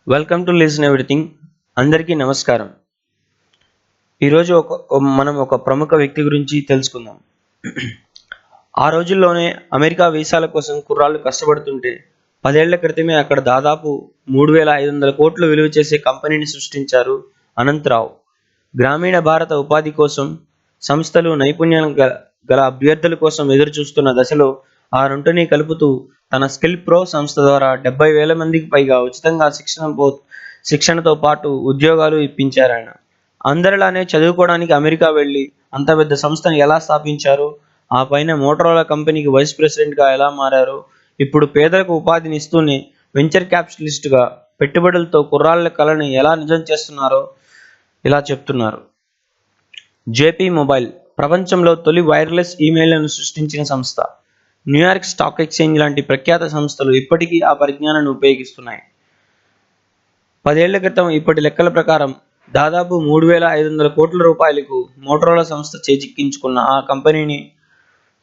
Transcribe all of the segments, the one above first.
Welcome to listen everything. అందరికీ నమస్కారం. ఈరోజు మనం ఒక ప్రముఖ వ్యక్తి గురించి తెలుసుకుందాం. ఆ రోజుల్లోనే అమెరికా వీసాల కోసం కుర్రాళ్ళు కష్టపడుతుంటే 10 ఏళ్ల క్రితమే అక్కడ దాదాపు 3,500 కోట్లు విలువ చేసే కంపెనీని సృష్టించారు అనంతరావు. గ్రామీణ భారత ఉపాధి కోసం సంస్థలు నైపుణ్యం గల అభ్యర్థుల కోసం ఎదురు చూస్తున్న దశలో ఆ రెంటిని కలుపుతూ తన స్కిల్ ప్రో సంస్థ ద్వారా 70,000 మందికి పైగా ఉచితంగా శిక్షణతో పాటు ఉద్యోగాలు ఇప్పించారాయన. అందరిలానే చదువుకోవడానికి అమెరికా వెళ్ళి అంత పెద్ద సంస్థను ఎలా స్థాపించారో, ఆ పైన మోటరోలా కంపెనీకి వైస్ ప్రెసిడెంట్గా ఎలా మారారో, ఇప్పుడు పేదలకు ఉపాధిని ఇస్తూనే వెంచర్ క్యాపిటలిస్ట్గా పెట్టుబడులతో కుర్రాళ్ళ కళని ఎలా నిజం చేస్తున్నారో ఇలా చెప్తున్నారు. జేపీ మొబైల్ ప్రపంచంలో తొలి వైర్లెస్ ఈమెయిల్లను సృష్టించిన సంస్థ. న్యూయార్క్ స్టాక్ ఎక్స్చేంజ్ లాంటి ప్రఖ్యాత సంస్థలు ఇప్పటికీ ఆ పరిజ్ఞానాన్ని ఉపయోగిస్తున్నాయి. 10 ఏళ్ల క్రితం ఇప్పటి లెక్కల ప్రకారం దాదాపు 3,500 కోట్ల రూపాయలకు మోటరోలా సంస్థ చేజిక్కించుకున్న ఆ కంపెనీని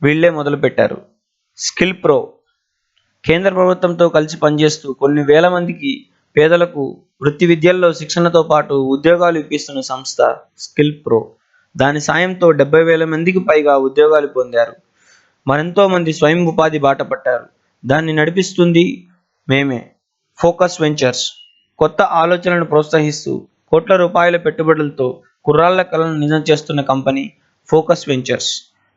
వీళ్లే మొదలుపెట్టారు. స్కిల్ ప్రో కేంద్ర ప్రభుత్వంతో కలిసి పనిచేస్తూ కొన్ని వేల మందికి పేదలకు వృత్తి విద్యల్లో శిక్షణతో పాటు ఉద్యోగాలు ఇప్పిస్తున్న సంస్థ స్కిల్ ప్రో. దాని సాయంతో 70,000 మందికి పైగా ఉద్యోగాలు పొందారు. మరెంతో మంది స్వయం ఉపాధి బాట పట్టారు. దాన్ని నడిపిస్తుంది మేమే. ఫోకస్ వెంచర్స్ కొత్త ఆలోచనలను ప్రోత్సహిస్తూ కోట్ల రూపాయల పెట్టుబడులతో కుర్రాళ్ళ కలను నిజం చేస్తున్న కంపెనీ ఫోకస్ వెంచర్స్.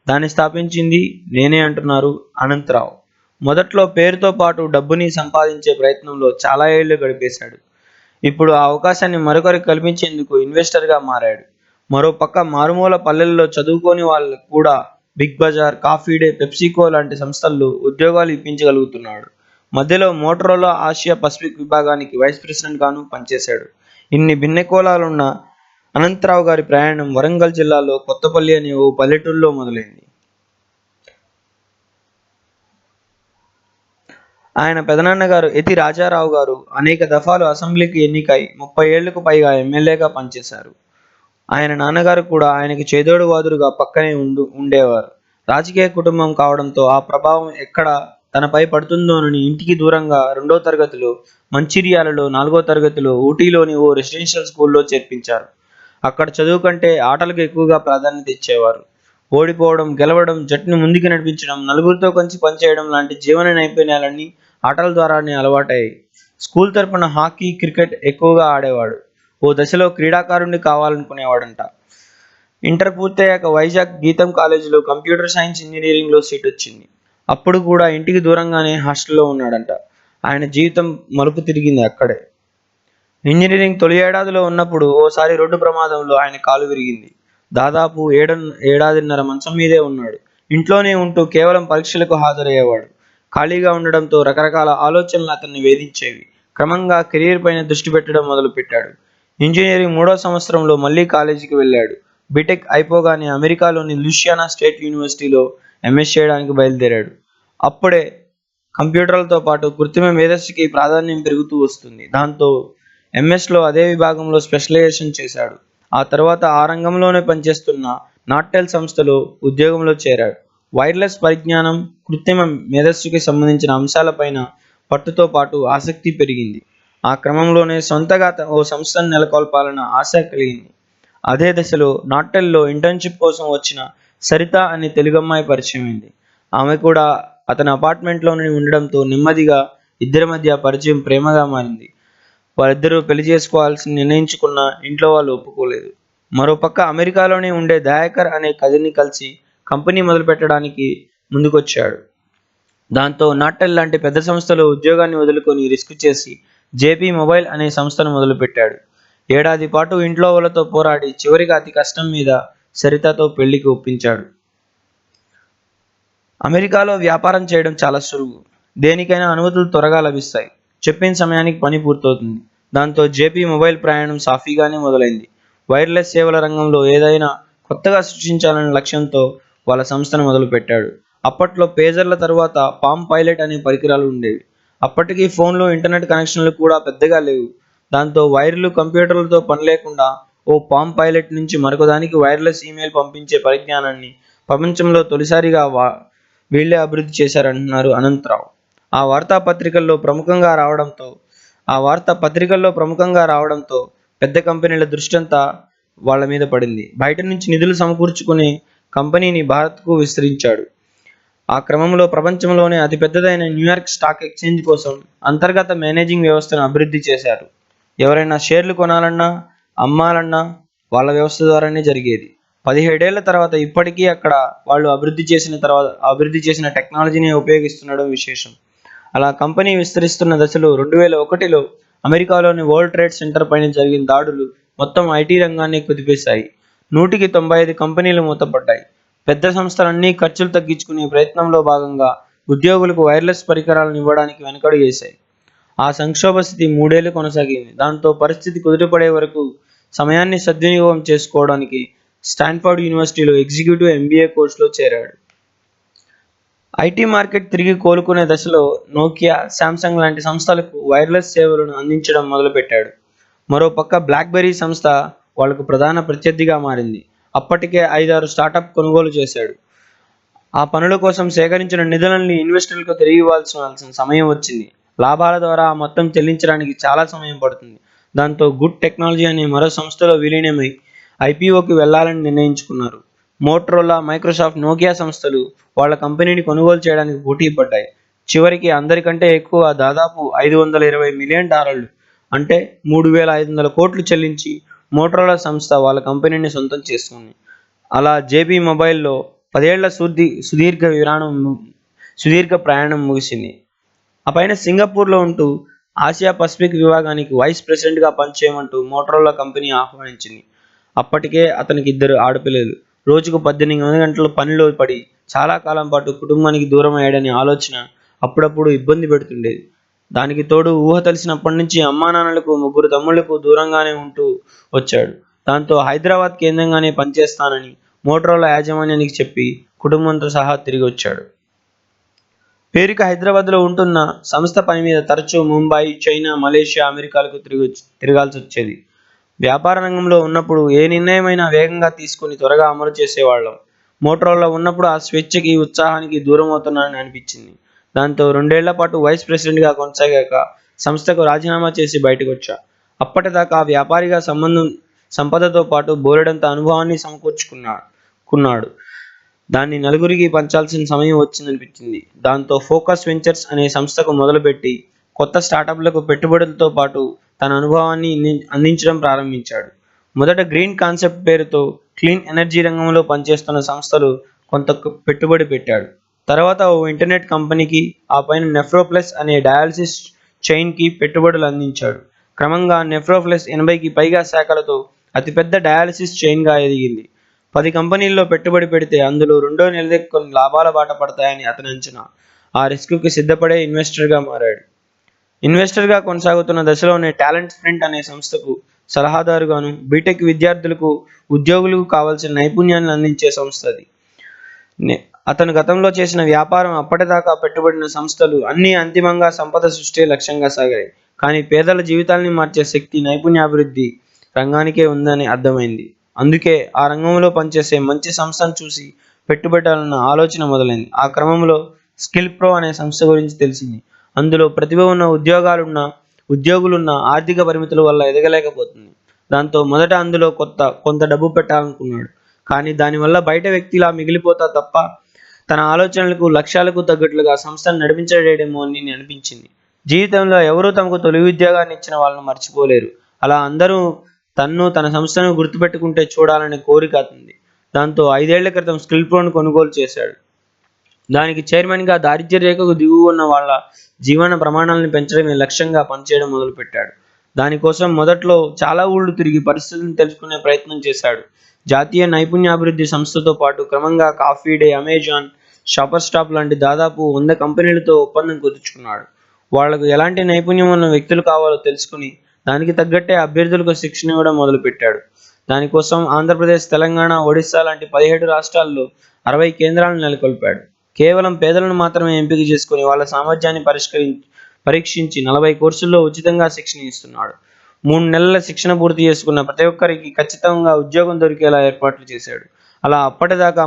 దాన్ని స్థాపించింది నేనే అంటున్నారు అనంతరావు. మొదట్లో పేరుతో పాటు డబ్బుని సంపాదించే ప్రయత్నంలో చాలా ఏళ్లు గడిపేశాడు. ఇప్పుడు ఆ అవకాశాన్ని మరొకరికి కల్పించేందుకు ఇన్వెస్టర్గా మారాడు. మరోపక్క మారుమూల పల్లెల్లో చదువుకోని వాళ్ళకు కూడా Big Bazaar, Coffee Day, PepsiCo లాంటి సంస్థల్లో ఉద్యోగాలు ఇప్పించగలుగుతున్నాడు. మధ్యలో మోటరోలా ఆసియా పసిఫిక్ విభాగానికి వైస్ ప్రెసిడెంట్ గాను పనిచేశాడు. ఇన్ని భిన్నకోణాలున్న అనంతరావు గారి ప్రయాణం వరంగల్ జిల్లాలో కొత్తపల్లి అనే ఓ పల్లెటూరులో మొదలైంది. ఆయన పెదనాన్నగారు ఎతి రాజారావు గారు అనేక దఫాలు అసెంబ్లీకి ఎన్నికై 30 ఏళ్లకు పైగా ఎమ్మెల్యేగా పనిచేశారు. ఆయన నాన్నగారు కూడా ఆయనకి చేదోడు వాదుడుగా పక్కనే ఉండేవారు. రాజకీయ కుటుంబం కావడంతో ఆ ప్రభావం ఎక్కడ తనపై పడుతుందోనని ఇంటికి దూరంగా 2వ తరగతిలో, మంచిర్యాలలో 4వ తరగతిలో, ఊటీలోని ఓ రెసిడెన్షియల్ స్కూల్లో చేర్పించారు. అక్కడ చదువు కంటే ఆటలకు ఎక్కువగా ప్రాధాన్యత ఇచ్చేవారు. ఓడిపోవడం, గెలవడం, జట్టును ముందుకు నడిపించడం, నలుగురితో కలిసి పనిచేయడం లాంటి జీవన నైపుణ్యాలన్నీ ఆటల ద్వారానే అలవాటయ్యాయి. స్కూల్ తరపున హాకీ, క్రికెట్ ఎక్కువగా ఆడేవాడు. ఓ దశలో క్రీడాకారుణ్ణి కావాలనుకునేవాడంట. ఇంటర్ పూర్తయ్యాక వైజాగ్ గీతం కాలేజీలో కంప్యూటర్ సైన్స్ ఇంజనీరింగ్లో సీట్ వచ్చింది. అప్పుడు కూడా ఇంటికి దూరంగానే హాస్టల్లో ఉన్నాడంట. ఆయన జీవితం మలుపు తిరిగింది అక్కడే. ఇంజనీరింగ్ తొలి ఏడాదిలో ఉన్నప్పుడు ఓసారి రోడ్డు ప్రమాదంలో ఆయన కాలు విరిగింది. దాదాపు ఏడాదిన్నర మంచం మీదే ఉన్నాడు. ఇంట్లోనే ఉంటూ కేవలం పరీక్షలకు హాజరయ్యేవాడు. ఖాళీగా ఉండడంతో రకరకాల ఆలోచనలు అతన్ని వేధించేవి. క్రమంగా కెరీర్ పైన దృష్టి పెట్టడం మొదలుపెట్టాడు. ఇంజనీరింగ్ 3వ సంవత్సరంలో మళ్ళీ కాలేజీకి వెళ్ళాడు. బీటెక్ అయిపోగానే అమెరికాలోని లూసియానా స్టేట్ యూనివర్సిటీలో ఎంఎస్ చేయడానికి బయలుదేరాడు. అప్పుడే కంప్యూటర్లతో పాటు కృత్రిమ మేధస్సుకి ప్రాధాన్యం పెరుగుతూ వస్తుంది. దాంతో ఎంఎస్లో అదే విభాగంలో స్పెషలైజేషన్ చేశాడు. ఆ తర్వాత ఆ రంగంలోనే పనిచేస్తున్న నాట్టెల్ సంస్థలో ఉద్యోగంలో చేరాడు. వైర్లెస్ పరిజ్ఞానం, కృత్రిమ మేధస్సుకి సంబంధించిన అంశాలపైన పట్టుతో పాటు ఆసక్తి పెరిగింది. ఆ క్రమంలోనే సొంతగా ఓ సంస్థను నెలకొల్పాలన్న ఆశ కలిగింది. అదే దశలో నాట్టెల్లో ఇంటర్న్షిప్ కోసం వచ్చిన సరిత అనే తెలుగమ్మాయి పరిచయమైంది. ఆమె కూడా అతని అపార్ట్మెంట్లోనే ఉండడంతో నెమ్మదిగా ఇద్దరి మధ్య పరిచయం ప్రేమగా మారింది. వారిద్దరూ పెళ్లి చేసుకోవాల్సి నిర్ణయించుకున్న ఇంట్లో వాళ్ళు ఒప్పుకోలేదు. మరోపక్క అమెరికాలోనే ఉండే దయాకర్ అనే కజిన్ని కలిసి కంపెనీ మొదలుపెట్టడానికి ముందుకొచ్చాడు. దాంతో నాట్టెల్ లాంటి పెద్ద సంస్థలో ఉద్యోగాన్ని వదులుకొని రిస్క్ చేసి జేపీ మొబైల్ అనే సంస్థను మొదలుపెట్టాడు. ఏడాది పాటు ఇంట్లో వాళ్ళతో పోరాడి చివరికి అతి కష్టం మీద సరితతో పెళ్లికి ఒప్పించాడు. అమెరికాలో వ్యాపారం చేయడం చాలా సులువు. దేనికైనా అనుమతులు త్వరగా లభిస్తాయి. చెప్పిన సమయానికి పని పూర్తవుతుంది. దాంతో జేపీ మొబైల్ ప్రయాణం సాఫీగానే మొదలైంది. వైర్లెస్ సేవల రంగంలో ఏదైనా కొత్తగా సృష్టించాలనే లక్ష్యంతో వాళ్ళ సంస్థను మొదలుపెట్టాడు. అప్పట్లో పేజర్ల తరువాత పామ్ పైలట్ అనే పరికరాలు ఉండేవి. అప్పటికి ఫోన్లు, ఇంటర్నెట్ కనెక్షన్లు కూడా పెద్దగా లేవు. దాంతో వైర్లు, కంప్యూటర్లతో పని లేకుండా ఓ పామ్ పైలట్ నుంచి మరొకదానికి వైర్లెస్ ఈమెయిల్ పంపించే పరిజ్ఞానాన్ని ప్రపంచంలో తొలిసారిగా వీళ్లే అభివృద్ధి చేశారంటున్నారు అనంతరావు. ఆ వార్తాపత్రికల్లో ప్రముఖంగా రావడంతో ఆ వార్త పత్రికల్లో ప్రముఖంగా రావడంతో పెద్ద కంపెనీల దృష్టంతా వాళ్ళ మీద పడింది. బయట నుంచి నిధులు సమకూర్చుకుని కంపెనీని భారత్కు విస్తరించాడు. ఆ క్రమంలో ప్రపంచంలోనే అతిపెద్దదైన న్యూయార్క్ స్టాక్ ఎక్స్చేంజ్ కోసం అంతర్గత మేనేజింగ్ వ్యవస్థను అభివృద్ధి చేశారు. ఎవరైనా షేర్లు కొనాలన్నా, అమ్మాలన్నా వాళ్ళ వ్యవస్థ ద్వారానే జరిగేది. 17 ఏళ్ల తర్వాత ఇప్పటికీ అక్కడ వాళ్ళు అభివృద్ధి చేసిన టెక్నాలజీని ఉపయోగిస్తుండడం విశేషం. అలా కంపెనీ విస్తరిస్తున్న దశలో 2001లో అమెరికాలోని వరల్డ్ ట్రేడ్ సెంటర్ పైన జరిగిన దాడులు మొత్తం ఐటీ రంగాన్ని కుదిపేశాయి. 195 కంపెనీలు మూతపడ్డాయి. పెద్ద సంస్థలన్నీ ఖర్చులు తగ్గించుకునే ప్రయత్నంలో భాగంగా ఉద్యోగులకు వైర్లెస్ పరికరాలను ఇవ్వడానికి వెనకడుగు వేశాయి. ఆ సంక్షోభ స్థితి 3 ఏళ్లు కొనసాగింది. దాంతో పరిస్థితి కుదుటపడే వరకు సమయాన్ని సద్వినియోగం చేసుకోవడానికి స్టాన్ఫర్డ్ యూనివర్సిటీలో ఎగ్జిక్యూటివ్ ఎంబీఏ కోర్సులో చేరాడు. ఐటీ మార్కెట్ తిరిగి కోలుకునే దశలో నోకియా, శాంసంగ్ లాంటి సంస్థలకు వైర్లెస్ సేవలను అందించడం మొదలుపెట్టాడు. మరోపక్క బ్లాక్బెర్రీ సంస్థ వాళ్లకు ప్రధాన ప్రత్యర్థిగా మారింది. అప్పటికే 5-6 స్టార్టప్ కొనుగోలు చేశాడు. ఆ పనుల కోసం సేకరించిన నిధులన్నీ ఇన్వెస్టర్లకు తిరిగి ఇవ్వాల్సిన సమయం వచ్చింది. లాభాల ద్వారా ఆ మొత్తం చెల్లించడానికి చాలా సమయం పడుతుంది. దాంతో గుడ్ టెక్నాలజీ అనే మరో సంస్థలో విలీనమై ఐపీఓకి వెళ్లాలని నిర్ణయించుకున్నారు. మోటరోలా, మైక్రోసాఫ్ట్, నోకియా సంస్థలు వాళ్ళ కంపెనీని కొనుగోలు చేయడానికి పోటీ పడ్డాయి. చివరికి అందరికంటే ఎక్కువ దాదాపు $520 మిలియన్ అంటే 3,500 కోట్లు చెల్లించి మోటరోలా సంస్థ వాళ్ళ కంపెనీని సొంతం చేసుకుంది. అలా జేబీ మొబైల్లో 10 ఏళ్ల సుదీర్ఘ ప్రయాణం ముగిసింది. ఆ పైన సింగపూర్లో ఉంటూ ఆసియా పసిఫిక్ విభాగానికి వైస్ ప్రెసిడెంట్గా పనిచేయమంటూ మోటరోలా కంపెనీ ఆహ్వానించింది. అప్పటికే అతనికి 2 ఆడపిల్లలు. రోజుకు 18 గంటలు పనిలో పడి చాలా కాలం పాటు కుటుంబానికి దూరం అయ్యాడనే ఆలోచన అప్పుడప్పుడు ఇబ్బంది పెడుతుండేది. దానికి తోడు ఊహ తెలిసినప్పటి నుంచి అమ్మానాన్నలకు, 3 తమ్ముళ్లకు దూరంగానే ఉంటూ వచ్చాడు. దాంతో హైదరాబాద్ కేంద్రంగానే పనిచేస్తానని మోటరోలా యాజమాన్యానికి చెప్పి కుటుంబంతో సహా తిరిగి వచ్చాడు. పేరుకి హైదరాబాద్లో ఉంటున్న సంస్థ పని మీద తరచూ ముంబై, చైనా, మలేషియా, అమెరికాలకు తిరగాల్సి వచ్చేది. వ్యాపార రంగంలో ఉన్నప్పుడు ఏ నిర్ణయమైనా వేగంగా తీసుకుని త్వరగా అమలు చేసేవాళ్ళం. మోటరోలా ఉన్నప్పుడు ఆ స్వేచ్ఛకి, ఉత్సాహానికి దూరం అవుతున్నానని అనిపించింది. దాంతో 2 ఏళ్ల పాటు వైస్ ప్రెసిడెంట్గా కొనసాగాక సంస్థకు రాజీనామా చేసి బయటకు వచ్చా. అప్పటిదాకా వ్యాపారిగా సంపదతో పాటు బోలెడంత అనుభవాన్ని సమకూర్చుకున్నాడు. దాన్ని నలుగురికి పంచాల్సిన సమయం వచ్చిందనిపించింది. దాంతో ఫోకస్ వెంచర్స్ అనే సంస్థకు మొదలుపెట్టి కొత్త స్టార్టప్లకు పెట్టుబడులతో పాటు తన అనుభవాన్ని అందించడం ప్రారంభించాడు. మొదట గ్రీన్ కాన్సెప్ట్ పేరుతో క్లీన్ ఎనర్జీ రంగంలో పనిచేస్తున్న సంస్థలు కొంత పెట్టుబడి పెట్టాడు. తర్వాత ఓ ఇంటర్నెట్ కంపెనీకి, ఆ పైన నెఫ్రోప్లస్ అనే డయాలసిస్ చైన్కి పెట్టుబడులు అందించాడు. క్రమంగా నెఫ్రోప్లస్ 80కి పైగా శాఖలతో అతిపెద్ద డయాలసిస్ చైన్గా ఎదిగింది. 10 కంపెనీల్లో పెట్టుబడి పెడితే అందులో 2 నిలదొక్కుని లాభాల బాట పడతాయని అతని అంచనా. ఆ రిస్క్కి సిద్ధపడే ఇన్వెస్టర్గా మారాడు. ఇన్వెస్టర్గా కొనసాగుతున్న దశలోనే టాలెంట్ స్ప్రింట్ అనే సంస్థకు సలహాదారుగాను, బీటెక్ విద్యార్థులకు, ఉద్యోగులకు కావాల్సిన నైపుణ్యాన్ని అందించే సంస్థ అది. అతను గతంలో చేసిన వ్యాపారం, అప్పటిదాకా పెట్టుబడిన సంస్థలు అన్నీ అంతిమంగా సంపద సృష్టి లక్ష్యంగా సాగాయి. కానీ పేదల జీవితాల్ని మార్చే శక్తి నైపుణ్యాభివృద్ధి రంగానికే ఉందని అర్థమైంది. అందుకే ఆ రంగంలో పనిచేసే మంచి సంస్థను చూసి పెట్టుబడాలన్న ఆలోచన మొదలైంది. ఆ క్రమంలో స్కిల్ ప్రో అనే సంస్థ గురించి తెలిసింది. అందులో ప్రతిభ ఉన్న ఉద్యోగులున్న ఆర్థిక పరిమితుల వల్ల ఎదగలేకపోతుంది. దాంతో మొదట అందులో కొంత డబ్బు పెట్టాలనుకున్నాడు. కానీ దానివల్ల బయట వ్యక్తిలా మిగిలిపోతా తప్ప తన ఆలోచనలకు, లక్ష్యాలకు తగ్గట్లుగా సంస్థను నడిపించలేడేమో అని అనిపించింది. జీవితంలో ఎవరూ తమకు తొలి ఉద్యోగాన్ని ఇచ్చిన వాళ్ళను మర్చిపోలేరు. అలా అందరూ తన సంస్థను గుర్తుపెట్టుకుంటే చూడాలనే కోరిక అతనిది. దాంతో 5 ఏళ్ల క్రితం స్కిల్ ప్రోను కొనుగోలు చేశాడు. దానికి చైర్మన్గా దారిద్ర్య రేఖకు దిగువ ఉన్న వాళ్ళ జీవన ప్రమాణాలను పెంచడమే లక్ష్యంగా పనిచేయడం మొదలుపెట్టాడు. దానికోసం మొదట్లో చాలా ఊళ్ళు తిరిగి పరిస్థితులను తెలుసుకునే ప్రయత్నం చేశాడు. జాతీయ నైపుణ్యాభివృద్ధి సంస్థతో పాటు క్రమంగా coffee day, Amazon, shopper stop లాంటి దాదాపు 100 కంపెనీలతో ఒప్పందం కుదుర్చుకున్నాడు. వాళ్లకు ఎలాంటి నైపుణ్యం ఉన్న వ్యక్తులు కావాలో తెలుసుకుని దానికి తగ్గట్టే అభ్యర్థులకు శిక్షణ ఇవ్వడం మొదలుపెట్టాడు. దానికోసం ఆంధ్రప్రదేశ్, తెలంగాణ, ఒడిశా లాంటి 17 రాష్ట్రాల్లో 60 కేంద్రాలను నెలకొల్పాడు. కేవలం పేదలను మాత్రమే ఎంపిక చేసుకుని వాళ్ళ సామర్థ్యాన్ని పరీక్షించి 40 కోర్సుల్లో ఉచితంగా శిక్షణ ఇస్తున్నాడు. 3 నెలల శిక్షణ పూర్తి చేసుకున్న ప్రతి ఒక్కరికి ఖచ్చితంగా ఉద్యోగం దొరికేలా ఏర్పాట్లు చేశాడు. అలా అప్పటిదాకా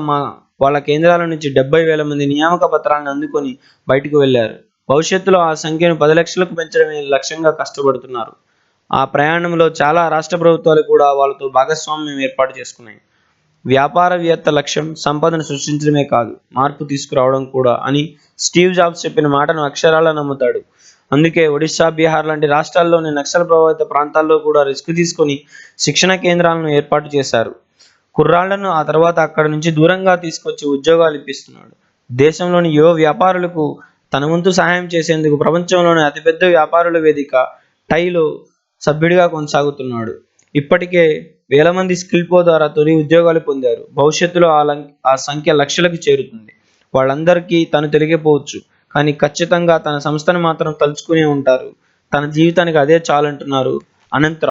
వాళ్ళ కేంద్రాల నుంచి 70,000 మంది నియామక పత్రాలను అందుకొని బయటకు వెళ్లారు. భవిష్యత్తులో ఆ సంఖ్యను 10 లక్షలకు పెంచడమే లక్ష్యంగా కష్టపడుతున్నారు. ఆ ప్రయాణంలో చాలా రాష్ట్ర ప్రభుత్వాలు కూడా వాళ్ళతో భాగస్వామ్యం ఏర్పాటు చేసుకున్నాయి. వ్యాపారవేత్త లక్ష్యం సంపదను సృష్టించడమే కాదు, మార్పు తీసుకురావడం కూడా అని స్టీవ్ జాబ్స్ చెప్పిన మాటను అక్షరాలా నమ్ముతాడు. అందుకే ఒడిశా, బీహార్ లాంటి రాష్ట్రాల్లోని నక్సల్ ప్రభావిత ప్రాంతాల్లో కూడా రిస్క్ తీసుకొని శిక్షణ కేంద్రాలను ఏర్పాటు చేశారు. కుర్రాళ్లను ఆ తర్వాత అక్కడి నుంచి దూరంగా తీసుకొచ్చి ఉద్యోగాలు ఇప్పిస్తున్నాడు. దేశంలోని యువ వ్యాపారులకు తన వంతు సహాయం చేసేందుకు ప్రపంచంలోని అతిపెద్ద వ్యాపారుల వేదిక టైలో సభ్యుడిగా కొనసాగుతున్నాడు. ఇప్పటికే వేల మంది స్కిల్పో ద్వారా తొలి ఉద్యోగాలు పొందారు. భవిష్యత్తులో ఆ సంఖ్య లక్షలకు చేరుతుంది. వాళ్ళందరికీ తను తెలియకపోవచ్చు, కానీ ఖచ్చితంగా తన సంస్థను మాత్రం తలుచుకునే ఉంటారు. తన జీవితానికి అదే చాలంటున్నారు అనంతరావు.